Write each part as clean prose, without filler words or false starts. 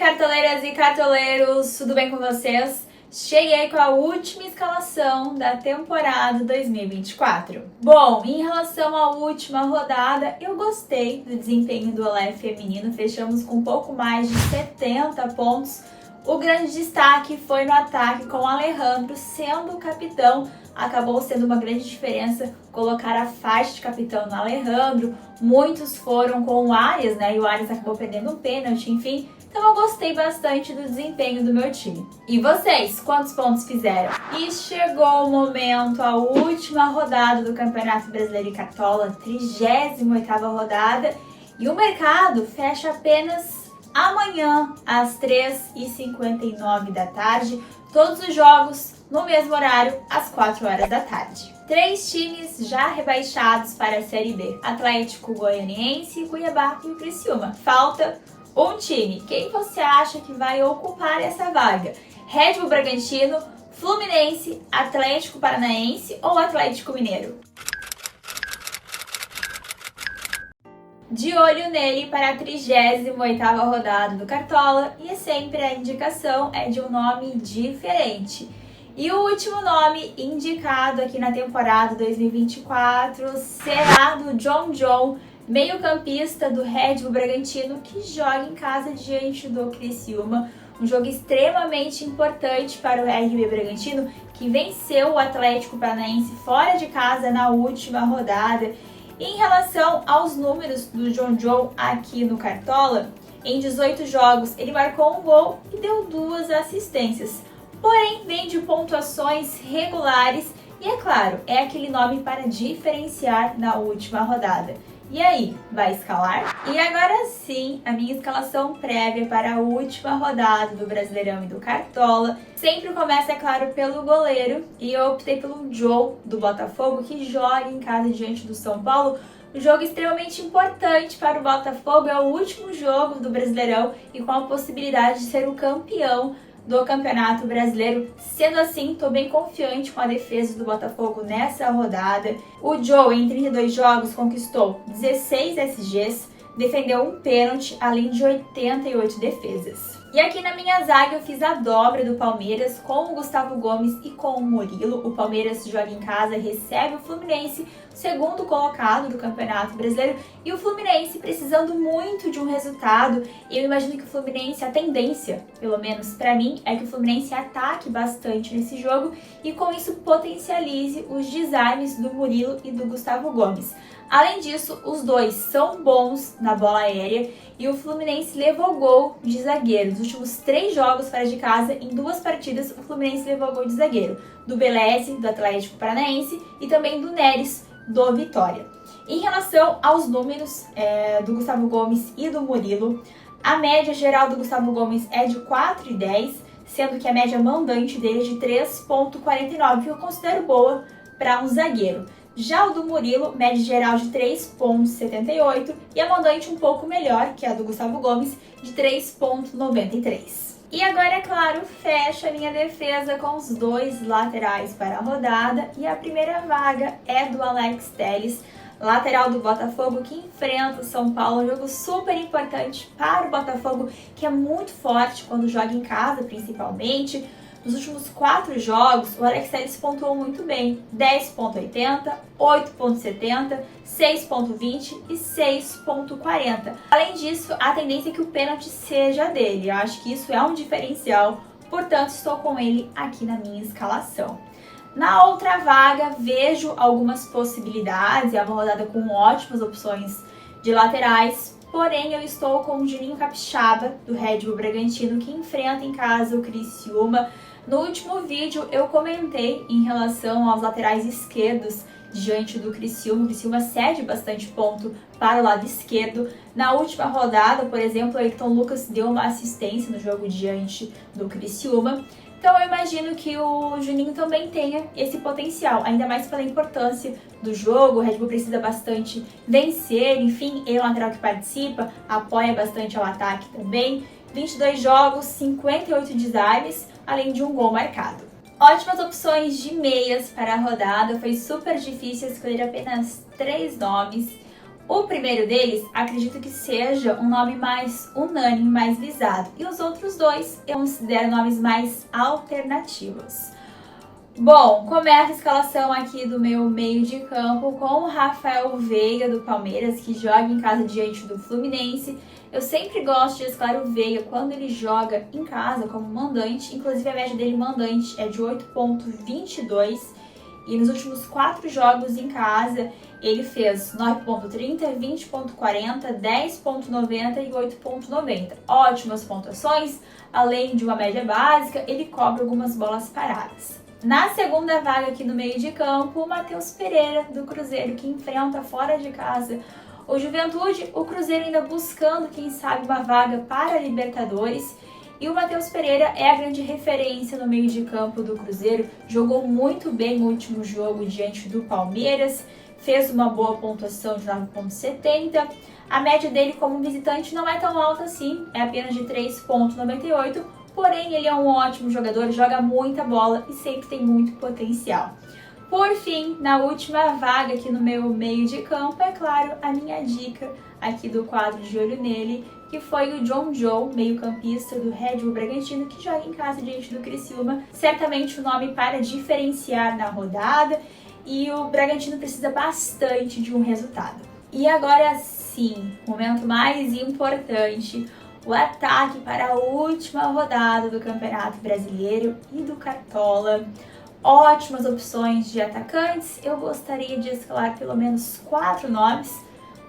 cartoleiras e cartoleiros, tudo bem com vocês? Cheguei com a última escalação da temporada 2024. Bom, em relação à última rodada, eu gostei do desempenho do Olé feminino, fechamos com um pouco mais de 70 pontos. O grande destaque foi no ataque com o Alejandro sendo o capitão. Acabou sendo uma grande diferença colocar a faixa de capitão no Alejandro. Muitos foram com o Arias, né? E o Arias acabou perdendo um pênalti, enfim. Então eu gostei bastante do desempenho do meu time. E vocês, quantos pontos fizeram? E chegou o momento, a última rodada do Campeonato Brasileiro de Cartola, 38ª rodada. E o mercado fecha apenas amanhã, às 3h59 da tarde. Todos os jogos no mesmo horário, às 4 horas da tarde. 3 times já rebaixados para a Série B. Atlético Goianiense, Cuiabá e o Criciúma. Falta um time. Quem você acha que vai ocupar essa vaga? Red Bull Bragantino, Fluminense, Atlético Paranaense ou Atlético Mineiro? De olho nele para a 38ª rodada do Cartola, e sempre a indicação é de um nome diferente. E o último nome indicado aqui na temporada 2024 será do John, meio-campista do Red Bull Bragantino, que joga em casa diante do Criciúma. Um jogo extremamente importante para o Red Bull Bragantino, que venceu o Atlético Paranaense fora de casa na última rodada. Em relação aos números do John aqui no Cartola, em 18 jogos ele marcou um gol e deu 2 assistências. Porém, vem de pontuações regulares e, é claro, é aquele nome para diferenciar na última rodada. E aí, vai escalar? E agora sim, a minha escalação prévia para a última rodada do Brasileirão e do Cartola. Sempre começa, é claro, pelo goleiro, e eu optei pelo Joe, do Botafogo, que joga em casa diante do São Paulo. Um jogo extremamente importante para o Botafogo, é o último jogo do Brasileirão e com a possibilidade de ser o campeão do Campeonato Brasileiro. Sendo assim, estou bem confiante com a defesa do Botafogo nessa rodada. O Joe, em 32 jogos, conquistou 16 SGs, defendeu um pênalti, além de 88 defesas. E aqui na minha zaga eu fiz a dobra do Palmeiras com o Gustavo Gomes e com o Murilo. O Palmeiras joga em casa, recebe o Fluminense, segundo colocado do Campeonato Brasileiro. E o Fluminense precisando muito de um resultado. E eu imagino que o Fluminense, a tendência, pelo menos para mim, é que o Fluminense ataque bastante nesse jogo e com isso potencialize os desarmes do Murilo e do Gustavo Gomes. Além disso, os dois são bons na bola aérea e o Fluminense levou gol de zagueiro. Nos últimos 3 jogos fora de casa, em 2 partidas, o Fluminense levou gol de zagueiro. Do Beleze, do Atlético Paranaense, e também do Neres, do Vitória. Em relação aos números do Gustavo Gomes e do Murilo, a média geral do Gustavo Gomes é de 4,10, sendo que a média mandante dele é de 3,49, que eu considero boa para um zagueiro. Já o do Murilo, média geral de 3,78 e a mandante um pouco melhor que a do Gustavo Gomes, de 3,93. E agora, é claro, fecha a minha defesa com os 2 laterais para a rodada e a primeira vaga é do Alex Telles, lateral do Botafogo, que enfrenta o São Paulo, um jogo super importante para o Botafogo, que é muito forte quando joga em casa, principalmente. Nos últimos 4 jogos, o Alex Telles pontuou muito bem, 10,80, 8,70, 6,20 e 6,40. Além disso, a tendência é que o pênalti seja dele. Eu acho que isso é um diferencial, portanto estou com ele aqui na minha escalação. Na outra vaga, vejo algumas possibilidades, é uma rodada com ótimas opções de laterais, porém eu estou com o Juninho Capixaba, do Red Bull Bragantino, que enfrenta em casa o Criciúma. No último vídeo eu comentei em relação aos laterais esquerdos diante do Criciúma. O Criciúma cede bastante ponto para o lado esquerdo. Na última rodada, por exemplo, o Ayrton Lucas deu uma assistência no jogo diante do Criciúma. Então eu imagino que o Juninho também tenha esse potencial, ainda mais pela importância do jogo. O Red Bull precisa bastante vencer, enfim, ele é um lateral que participa, apoia bastante ao ataque também. 22 jogos, 58 desarmes, além de um gol marcado. Ótimas opções de meias para a rodada, foi super difícil escolher apenas 3 nomes. O primeiro deles, acredito que seja um nome mais unânime, mais visado. E os outros dois eu considero nomes mais alternativos. Bom, começa a escalação aqui do meu meio de campo com o Rafael Veiga do Palmeiras, que joga em casa diante do Fluminense. Eu sempre gosto de escalar o Veiga quando ele joga em casa como mandante, inclusive a média dele mandante é de 8,22 e nos últimos 4 jogos em casa ele fez 9,30, 20,40, 10,90 e 8,90. Ótimas pontuações, além de uma média básica, ele cobra algumas bolas paradas. Na segunda vaga aqui no meio de campo, o Matheus Pereira do Cruzeiro, que enfrenta fora de casa o Juventude, o Cruzeiro ainda buscando, quem sabe, uma vaga para a Libertadores. E o Matheus Pereira é a grande referência no meio de campo do Cruzeiro, jogou muito bem no último jogo diante do Palmeiras, fez uma boa pontuação de 9,70. A média dele como visitante não é tão alta assim, é apenas de 3,98, porém ele é um ótimo jogador, joga muita bola e sempre tem muito potencial. Por fim, na última vaga aqui no meu meio de campo, é claro, a minha dica aqui do quadro De Olho Nele, que foi o John Joe, meio-campista do Red Bull Bragantino, que joga em casa diante do Criciúma. Certamente o nome para diferenciar na rodada e o Bragantino precisa bastante de um resultado. E agora sim, momento mais importante, o ataque para a última rodada do Campeonato Brasileiro e do Cartola. Ótimas opções de atacantes, eu gostaria de escalar pelo menos 4 nomes,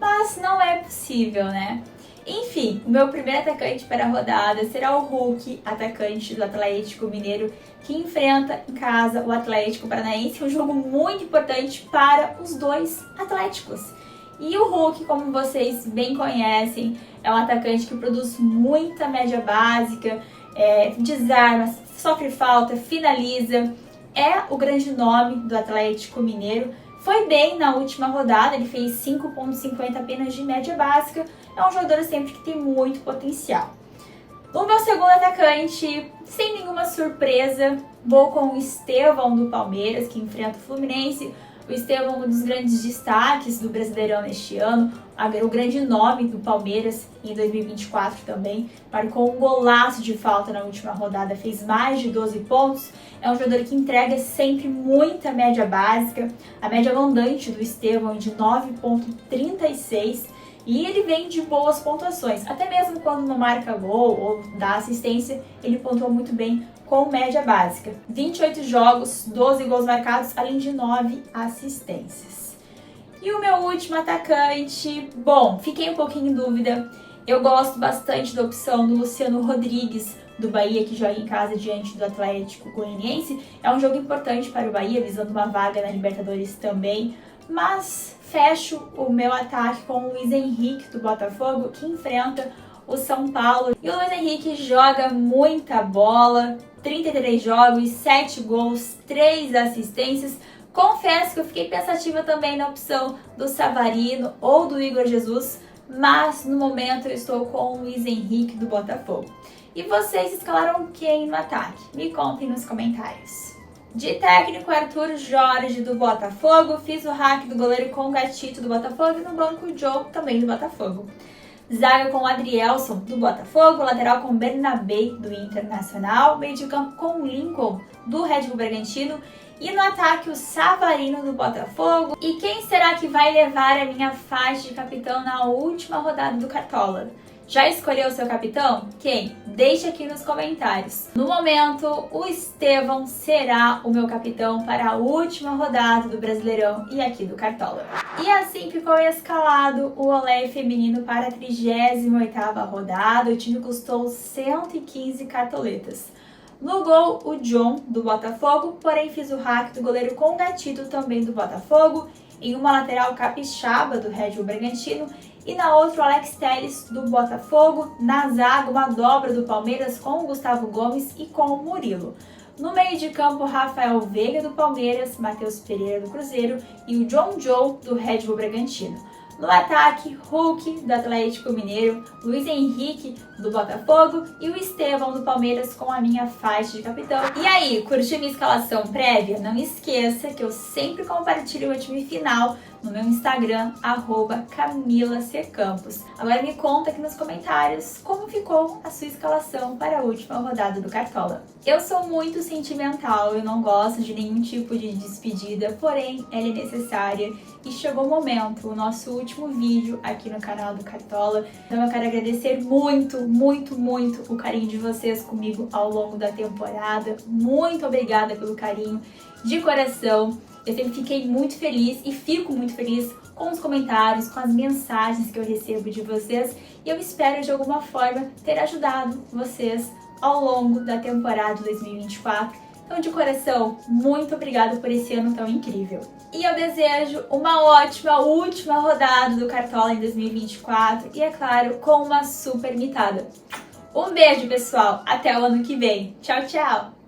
mas não é possível, né? Enfim, o meu primeiro atacante para a rodada será o Hulk, atacante do Atlético Mineiro, que enfrenta em casa o Atlético Paranaense, um jogo muito importante para os dois Atléticos. E o Hulk, como vocês bem conhecem, é um atacante que produz muita média básica, desarma, sofre falta, finaliza, é o grande nome do Atlético Mineiro. Foi bem na última rodada, ele fez 5,50 apenas de média básica. É um jogador sempre que tem muito potencial. O meu segundo atacante, sem nenhuma surpresa, vou com o Estevão do Palmeiras, que enfrenta o Fluminense. O Estevão, um dos grandes destaques do Brasileirão neste ano, o grande nome do Palmeiras em 2024 também, marcou um golaço de falta na última rodada, fez mais de 12 pontos, é um jogador que entrega sempre muita média básica, a média mandante do Estevão é de 9,36 e ele vem de boas pontuações, até mesmo quando não marca gol ou dá assistência, ele pontua muito bem com média básica. 28 jogos, 12 gols marcados, além de 9 assistências. E o meu último atacante, bom, fiquei um pouquinho em dúvida. Eu gosto bastante da opção do Luciano Rodrigues, do Bahia, que joga em casa diante do Atlético Goianiense. É um jogo importante para o Bahia, visando uma vaga na Libertadores também. Mas fecho o meu ataque com o Luiz Henrique, do Botafogo, que enfrenta o São Paulo. E o Luiz Henrique joga muita bola, 33 jogos, 7 gols, 3 assistências. Confesso que eu fiquei pensativa também na opção do Savarino ou do Igor Jesus, mas no momento eu estou com o Luiz Henrique do Botafogo. E vocês escalaram quem no ataque? Me contem nos comentários. De técnico, Arthur Jorge do Botafogo, fiz o hack do goleiro com o Gatito do Botafogo e no banco o Joe também do Botafogo. Zaga com Adrielson do Botafogo, lateral com Bernabé do Internacional, meio de campo com Lincoln do Red Bull Bragantino e no ataque o Savarino do Botafogo. E quem será que vai levar a minha faixa de capitão na última rodada do Cartola? Já escolheu o seu capitão? Quem? Deixe aqui nos comentários. No momento, o Estevão será o meu capitão para a última rodada do Brasileirão e aqui do Cartola. E assim ficou escalado o Olé feminino para a 38ª rodada. O time custou 115 cartoletas. No gol, o John, do Botafogo, porém fiz o hack do goleiro com o Gatito, também do Botafogo, em uma lateral capixaba do Red Bull Bragantino, e na outra o Alex Telles do Botafogo, na zaga uma dobra do Palmeiras com o Gustavo Gomes e com o Murilo. No meio de campo, Rafael Veiga do Palmeiras, Matheus Pereira do Cruzeiro e o John Joe do Red Bull Bragantino. No ataque, Hulk do Atlético Mineiro, Luiz Henrique do Botafogo e o Estevão do Palmeiras com a minha faixa de capitão. E aí, curtiu minha escalação prévia? Não esqueça que eu sempre compartilho o time final no meu Instagram, @CamilaCCampos. Agora me conta aqui nos comentários como ficou a sua escalação para a última rodada do Cartola. Eu sou muito sentimental, eu não gosto de nenhum tipo de despedida, porém ela é necessária e chegou o momento, o nosso último vídeo aqui no canal do Cartola. Então eu quero agradecer muito, muito, muito o carinho de vocês comigo ao longo da temporada. Muito obrigada pelo carinho, de coração. Eu sempre fiquei muito feliz e fico muito feliz com os comentários, com as mensagens que eu recebo de vocês e eu espero de alguma forma ter ajudado vocês ao longo da temporada 2024. Então, de coração, muito obrigada por esse ano tão incrível. E eu desejo uma ótima última rodada do Cartola em 2024 e, é claro, com uma super mitada. Um beijo, pessoal! Até o ano que vem. Tchau, tchau!